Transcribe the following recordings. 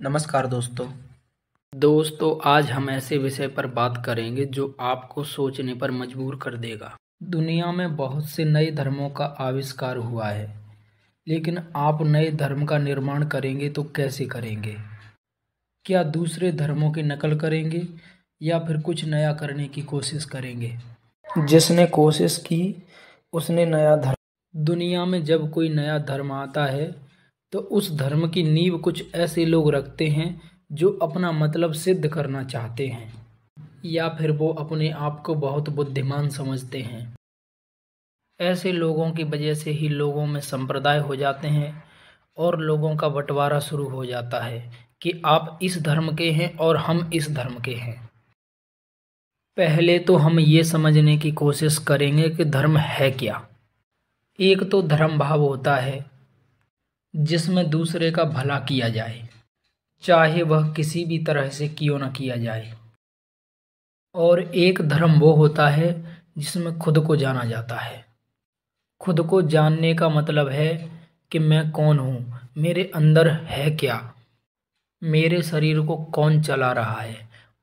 नमस्कार दोस्तों, आज हम ऐसे विषय पर बात करेंगे जो आपको सोचने पर मजबूर कर देगा। दुनिया में बहुत से नए धर्मों का आविष्कार हुआ है, लेकिन आप नए धर्म का निर्माण करेंगे तो कैसे करेंगे? क्या दूसरे धर्मों की नकल करेंगे या फिर कुछ नया करने की कोशिश करेंगे? जिसने कोशिश की उसने नया धर्म। दुनिया में जब कोई नया धर्म आता है तो उस धर्म की नींव कुछ ऐसे लोग रखते हैं जो अपना मतलब सिद्ध करना चाहते हैं, या फिर वो अपने आप को बहुत बुद्धिमान समझते हैं। ऐसे लोगों की वजह से ही लोगों में संप्रदाय हो जाते हैं और लोगों का बंटवारा शुरू हो जाता है कि आप इस धर्म के हैं और हम इस धर्म के हैं। पहले तो हम ये समझने की कोशिश करेंगे कि धर्म है क्या। एक तो धर्म भाव होता है जिसमें दूसरे का भला किया जाए, चाहे वह किसी भी तरह से क्यों न किया जाए। और एक धर्म वो होता है जिसमें खुद को जाना जाता है। खुद को जानने का मतलब है कि मैं कौन हूँ, मेरे अंदर है क्या, मेरे शरीर को कौन चला रहा है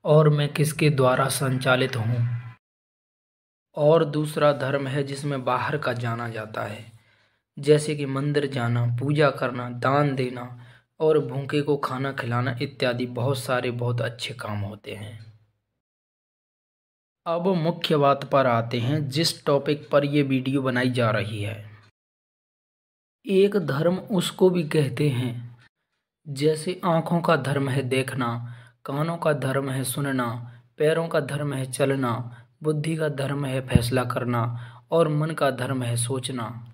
और मैं किसके द्वारा संचालित हूँ। और दूसरा धर्म है जिसमें बाहर का जाना जाता है, जैसे कि मंदिर जाना, पूजा करना, दान देना और भूखे को खाना खिलाना इत्यादि बहुत सारे बहुत अच्छे काम होते हैं। अब मुख्य बात पर आते हैं जिस टॉपिक पर यह वीडियो बनाई जा रही है। एक धर्म उसको भी कहते हैं जैसे आँखों का धर्म है देखना, कानों का धर्म है सुनना, पैरों का धर्म है चलना, बुद्धि का धर्म है फैसला करना और मन का धर्म है सोचना।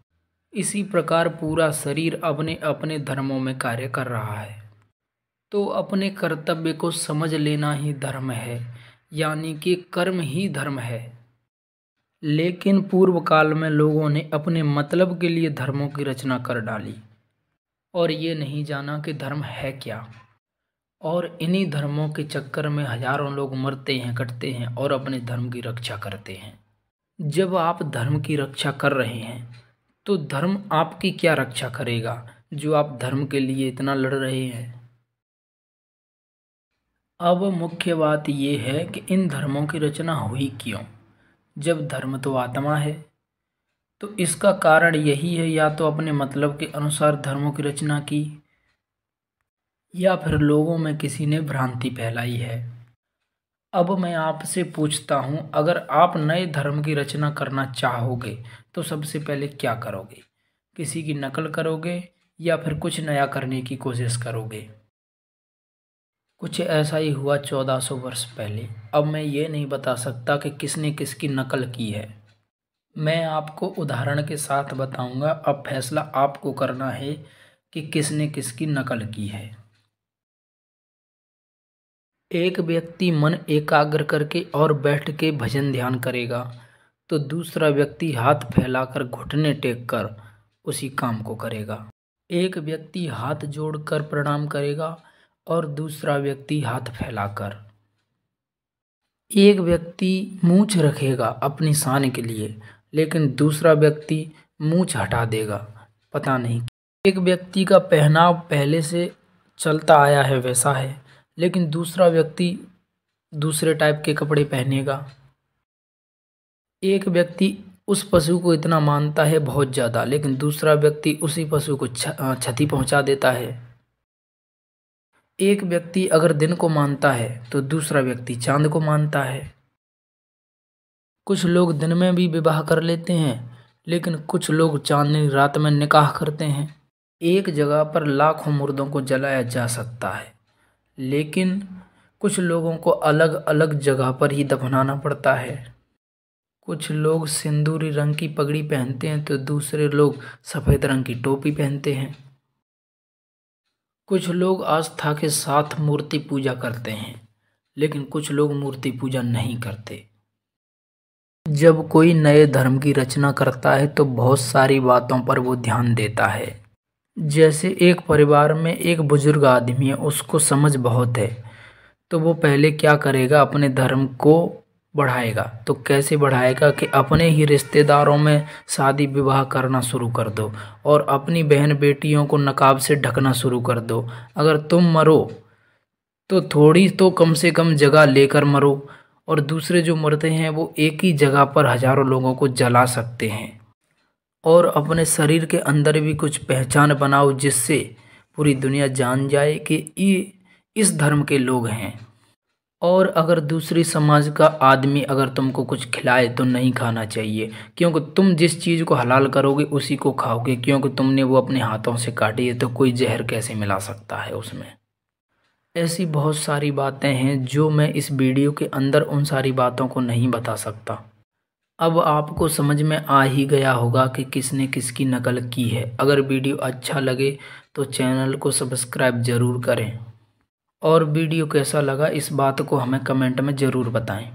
इसी प्रकार पूरा शरीर अपने अपने धर्मों में कार्य कर रहा है। तो अपने कर्तव्य को समझ लेना ही धर्म है, यानी कि कर्म ही धर्म है। लेकिन पूर्व काल में लोगों ने अपने मतलब के लिए धर्मों की रचना कर डाली और ये नहीं जाना कि धर्म है क्या। और इन्हीं धर्मों के चक्कर में हजारों लोग मरते हैं, कटते हैं और अपने धर्म की रक्षा करते हैं। जब आप धर्म की रक्षा कर रहे हैं तो धर्म आपकी क्या रक्षा करेगा जो आप धर्म के लिए इतना लड़ रहे हैं। अब मुख्य बात यह है कि इन धर्मों की रचना हुई क्यों। जब धर्म तो आत्मा है तो इसका कारण यही है, या तो अपने मतलब के अनुसार धर्मों की रचना की या फिर लोगों में किसी ने भ्रांति फैलाई है। अब मैं आपसे पूछता हूँ, अगर आप नए धर्म की रचना करना चाहोगे तो सबसे पहले क्या करोगे? किसी की नकल करोगे या फिर कुछ नया करने की कोशिश करोगे? कुछ ऐसा ही हुआ 1400 वर्ष पहले। अब मैं ये नहीं बता सकता कि किसने किसकी नकल की है, मैं आपको उदाहरण के साथ बताऊंगा। अब फैसला आपको करना है कि किसने किसकी नकल की है। एक व्यक्ति मन एकाग्र करके और बैठ के भजन ध्यान करेगा तो दूसरा व्यक्ति हाथ फैलाकर घुटने टेक कर उसी काम को करेगा। एक व्यक्ति हाथ जोड़कर प्रणाम करेगा और दूसरा व्यक्ति हाथ फैलाकर। एक व्यक्ति मूंछ रखेगा अपनी शान के लिए, लेकिन दूसरा व्यक्ति मूंछ हटा देगा, पता नहीं। एक व्यक्ति का पहनाव पहले से चलता आया है वैसा है, लेकिन दूसरा व्यक्ति दूसरे टाइप के कपड़े पहनेगा। एक व्यक्ति उस पशु को इतना मानता है बहुत ज़्यादा, लेकिन दूसरा व्यक्ति उसी पशु को क्षति पहुंचा देता है। एक व्यक्ति अगर दिन को मानता है तो दूसरा व्यक्ति चांद को मानता है। कुछ लोग दिन में भी विवाह कर लेते हैं, लेकिन कुछ लोग चांदनी रात में निकाह करते हैं। एक जगह पर लाखों मुर्दों को जलाया जा सकता है, लेकिन कुछ लोगों को अलग अलग जगह पर ही दफनाना पड़ता है। कुछ लोग सिंदूरी रंग की पगड़ी पहनते हैं तो दूसरे लोग सफ़ेद रंग की टोपी पहनते हैं। कुछ लोग आस्था के साथ मूर्ति पूजा करते हैं, लेकिन कुछ लोग मूर्ति पूजा नहीं करते। जब कोई नए धर्म की रचना करता है तो बहुत सारी बातों पर वो ध्यान देता है। जैसे एक परिवार में एक बुजुर्ग आदमी है, उसको समझ बहुत है, तो वो पहले क्या करेगा, अपने धर्म को बढ़ाएगा। तो कैसे बढ़ाएगा कि अपने ही रिश्तेदारों में शादी विवाह करना शुरू कर दो और अपनी बहन बेटियों को नकाब से ढकना शुरू कर दो। अगर तुम मरो तो थोड़ी तो कम से कम जगह लेकर मरो, और दूसरे जो मरते हैं वो एक ही जगह पर हजारों लोगों को जला सकते हैं। और अपने शरीर के अंदर भी कुछ पहचान बनाओ जिससे पूरी दुनिया जान जाए कि ये इस धर्म के लोग हैं। और अगर दूसरी समाज का आदमी अगर तुमको कुछ खिलाए तो नहीं खाना चाहिए, क्योंकि तुम जिस चीज़ को हलाल करोगे उसी को खाओगे, क्योंकि तुमने वो अपने हाथों से काटी है, तो कोई जहर कैसे मिला सकता है उसमें। ऐसी बहुत सारी बातें हैं जो मैं इस वीडियो के अंदर उन सारी बातों को नहीं बता सकता। अब आपको समझ में आ ही गया होगा कि किसने किसकी नकल की है। अगर वीडियो अच्छा लगे तो चैनल को सब्सक्राइब ज़रूर करें, और वीडियो कैसा लगा इस बात को हमें कमेंट में ज़रूर बताएं।